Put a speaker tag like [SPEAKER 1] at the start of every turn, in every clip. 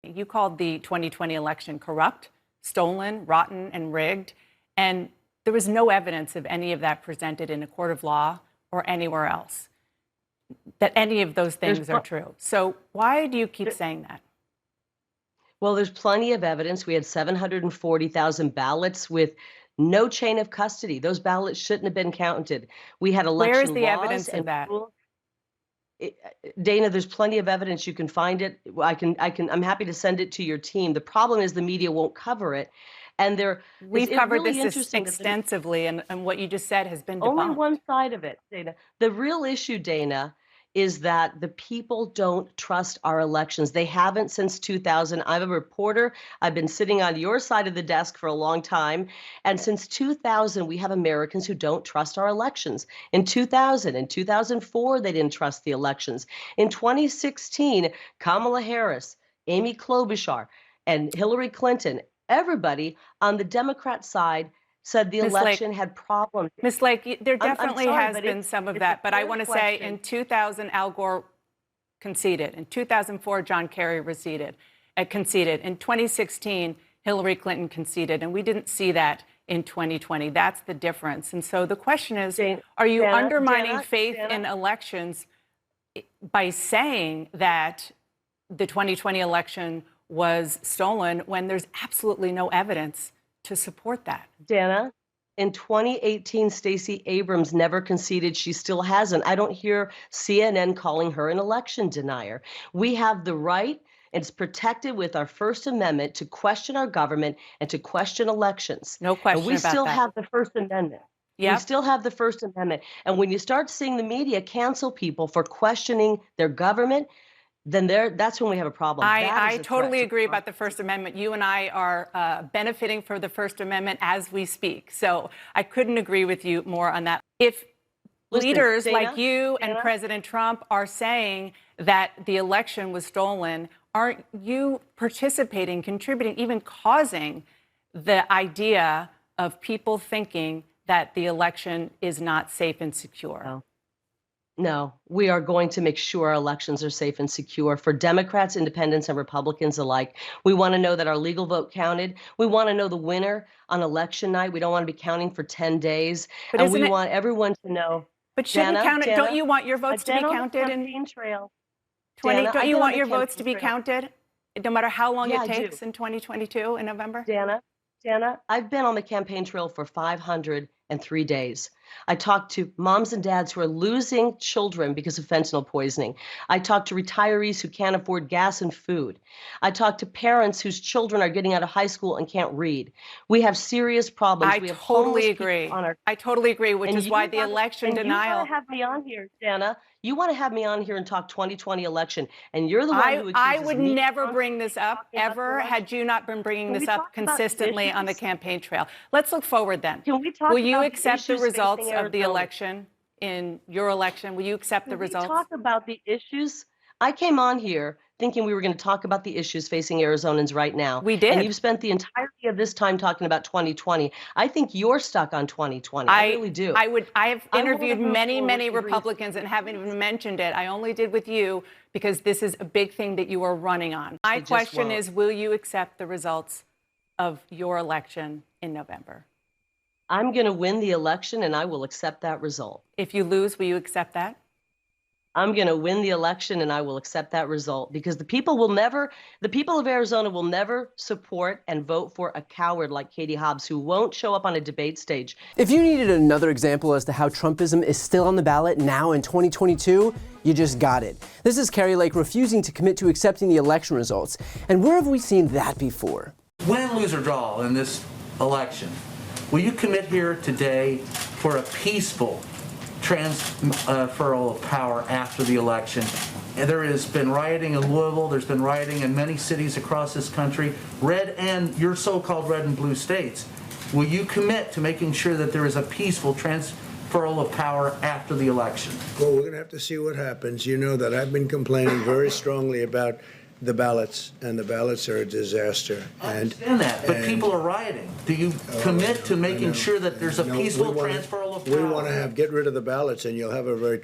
[SPEAKER 1] You called the 2020 election corrupt, stolen, rotten, and rigged. And there was no evidence of any of that presented in a court of law or anywhere else, that any of those things are true. So why do you keep saying that?
[SPEAKER 2] Well, there's plenty of evidence. We had 740,000 ballots with no chain of custody. Those ballots shouldn't have been counted. We had election
[SPEAKER 1] Where is the
[SPEAKER 2] laws
[SPEAKER 1] evidence of
[SPEAKER 2] and
[SPEAKER 1] that?
[SPEAKER 2] Dana, there's plenty of evidence. You can find it. I'm happy to send it to your team. The problem is the media won't cover it. And
[SPEAKER 1] we've covered
[SPEAKER 2] really
[SPEAKER 1] this extensively, and what you just said has been debunked.
[SPEAKER 2] Only one side of it, Dana. The real issue, Dana, is that the people don't trust our elections. They haven't since 2000. I'm a reporter. I've been sitting on your side of the desk for a long time. And since 2000, we have Americans who don't trust our elections. In 2000, in 2004, they didn't trust the elections. In 2016, Kamala Harris, Amy Klobuchar, and Hillary Clinton, everybody on the Democrat side said the election had problems.
[SPEAKER 1] Ms. Lake, there definitely has been some of that. But I want to say in 2000, Al Gore conceded. In 2004, John Kerry conceded. In 2016, Hillary Clinton conceded. And we didn't see that in 2020. That's the difference. And so the question is, are you undermining faith in elections by saying that the 2020 election was stolen when there's absolutely no evidence to support that?
[SPEAKER 2] Dana, in 2018, Stacey Abrams never conceded. She still hasn't. I don't hear CNN calling her an election denier. We have the right, and it's protected with our First Amendment, to question our government and to question elections.
[SPEAKER 1] No question about that.
[SPEAKER 2] And we still have the First Amendment.
[SPEAKER 1] Yep.
[SPEAKER 2] We still have the First Amendment. And when you start seeing the media cancel people for questioning their government, then that's when we have a problem.
[SPEAKER 1] I totally agree about the First Amendment. You and I are benefiting from the First Amendment as we speak. So I couldn't agree with you more on that. If leaders like you and President Trump are saying that the election was stolen, aren't you participating, contributing, even causing the idea of people thinking that the election is not safe and secure?
[SPEAKER 2] No, we are going to make sure our elections are safe and secure for Democrats, independents, and Republicans alike. We want to know that our legal vote counted. We want to know the winner on election night. We don't want to be counting for 10 days. And we want everyone to know.
[SPEAKER 1] But shouldn't count it? Don't you want your votes to be counted in
[SPEAKER 2] trail?
[SPEAKER 1] 20? Don't you want your votes to be counted, no matter how long it takes in 2022 in November?
[SPEAKER 2] Dana, I've been on the campaign trail for 503 days. I talked to moms and dads who are losing children because of fentanyl poisoning. I talked to retirees who can't afford gas and food. I talked to parents whose children are getting out of high school and can't read. We have serious problems.
[SPEAKER 1] I totally agree. I totally agree, which is why the election denial.
[SPEAKER 2] You want to have me on here, Dana. You want to have me on here and talk 2020 election, and you're the one who accuses me.
[SPEAKER 1] I would never bring this up, ever, had you not been bringing this up consistently on the campaign trail. Let's look forward then.
[SPEAKER 2] Can we talk
[SPEAKER 1] Will you accept the results of the election in your election? Will you accept the results?
[SPEAKER 2] Can we talk about the issues? I came on here thinking we were going to talk about the issues facing Arizonans right now.
[SPEAKER 1] We did.
[SPEAKER 2] And you've spent the entirety of this time talking about 2020. I think you're stuck on 2020. I really do.
[SPEAKER 1] I have interviewed many Republicans and haven't even mentioned it. I only did with you because this is a big thing that you are running on. My question is, will you accept the results of your election in November?
[SPEAKER 2] I'm going to win the election, and I will accept that result.
[SPEAKER 1] If you lose, will you accept that?
[SPEAKER 2] I'm going to win the election, and I will accept that result, because the people of Arizona will never support and vote for a coward like Katie Hobbs, who won't show up on a debate stage.
[SPEAKER 3] If you needed another example as to how Trumpism is still on the ballot now in 2022, you just got it. This is Kari Lake refusing to commit to accepting the election results. And where have we seen that before?
[SPEAKER 4] Win, lose, or draw in this election, will you commit here today for a peaceful transferal of power after the election? And there has been rioting in Louisville, there's been rioting in many cities across this country, red and your so-called red and blue states. Will you commit to making sure that there is a peaceful transferal of power after the election?
[SPEAKER 5] Well, we're going to have to see what happens. You know that I've been complaining very strongly about the ballots, and the ballots are a disaster.
[SPEAKER 4] I understand that, but people are rioting. Do you commit to making sure that there's a peaceful transferal of power?
[SPEAKER 5] We want to get rid of the ballots, and we'll have a very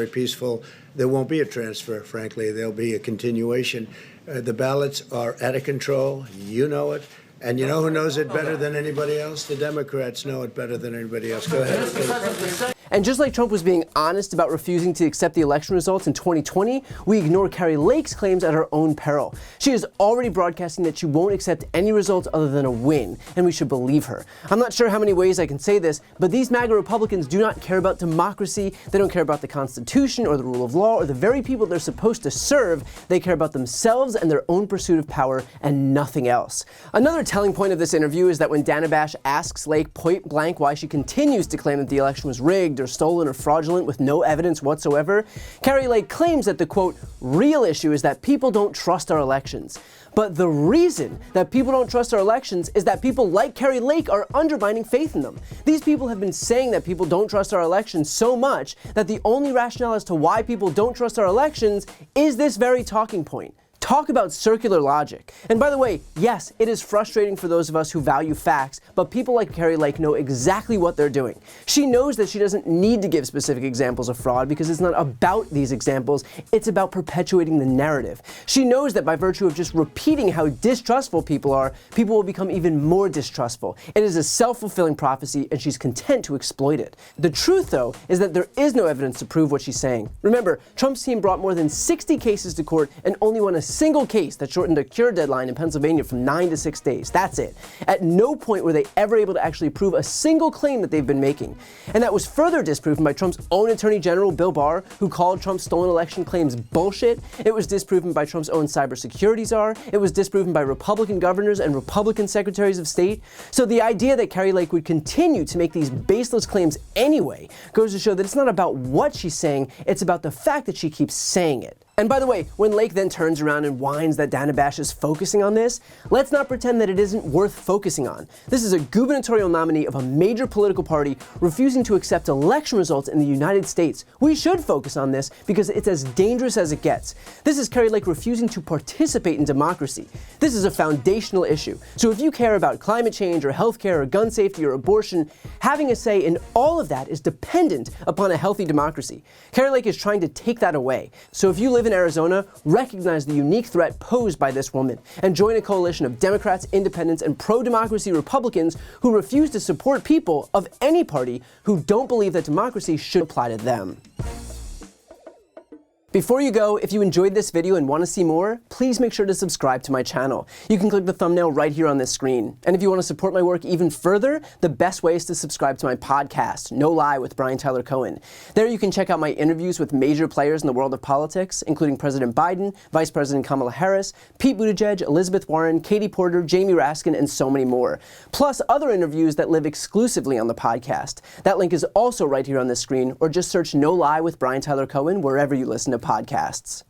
[SPEAKER 5] peaceful. There won't be a transfer, frankly. There'll be a continuation. The ballots are out of control. You know it. And you know who knows it better than anybody else? The Democrats know it better than anybody else. Go ahead.
[SPEAKER 3] And just like Trump was being honest about refusing to accept the election results in 2020, we ignore Kari Lake's claims at her own peril. She is already broadcasting that she won't accept any results other than a win, and we should believe her. I'm not sure how many ways I can say this, but these MAGA Republicans do not care about democracy, they don't care about the Constitution or the rule of law or the very people they're supposed to serve. They care about themselves and their own pursuit of power and nothing else. Another telling point of this interview is that when Dana Bash asks Lake point blank why she continues to claim that the election was rigged or stolen or fraudulent with no evidence whatsoever, Kari Lake claims that the, quote, real issue is that people don't trust our elections. But the reason that people don't trust our elections is that people like Kari Lake are undermining faith in them. These people have been saying that people don't trust our elections so much that the only rationale as to why people don't trust our elections is this very talking point. Talk about circular logic. And by the way, yes, it is frustrating for those of us who value facts, but people like Kari Lake know exactly what they're doing. She knows that she doesn't need to give specific examples of fraud because it's not about these examples, it's about perpetuating the narrative. She knows that by virtue of just repeating how distrustful people are, people will become even more distrustful. It is a self-fulfilling prophecy, and she's content to exploit it. The truth, though, is that there is no evidence to prove what she's saying. Remember, Trump's team brought more than 60 cases to court and only won a single case that shortened a cure deadline in Pennsylvania from 9 to 6 days. That's it. At no point were they ever able to actually prove a single claim that they've been making. And that was further disproven by Trump's own Attorney General, Bill Barr, who called Trump's stolen election claims bullshit. It was disproven by Trump's own cybersecurity czar. It was disproven by Republican governors and Republican secretaries of state. So the idea that Kari Lake would continue to make these baseless claims anyway goes to show that it's not about what she's saying, it's about the fact that she keeps saying it. And by the way, when Lake then turns around and whines that Dana Bash is focusing on this, let's not pretend that it isn't worth focusing on. This is a gubernatorial nominee of a major political party refusing to accept election results in the United States. We should focus on this because it's as dangerous as it gets. This is Kari Lake refusing to participate in democracy. This is a foundational issue. So if you care about climate change or healthcare or gun safety or abortion, having a say in all of that is dependent upon a healthy democracy. Kari Lake is trying to take that away. So if you live in Arizona, recognize the unique threat posed by this woman and join a coalition of Democrats, independents, and pro-democracy Republicans who refuse to support people of any party who don't believe that democracy should apply to them. Before you go, if you enjoyed this video and want to see more, please make sure to subscribe to my channel. You can click the thumbnail right here on this screen. And if you want to support my work even further, the best way is to subscribe to my podcast, No Lie with Brian Tyler Cohen. There you can check out my interviews with major players in the world of politics, including President Biden, Vice President Kamala Harris, Pete Buttigieg, Elizabeth Warren, Katie Porter, Jamie Raskin, and so many more. Plus other interviews that live exclusively on the podcast. That link is also right here on this screen, or just search No Lie with Brian Tyler Cohen wherever you listen to podcasts.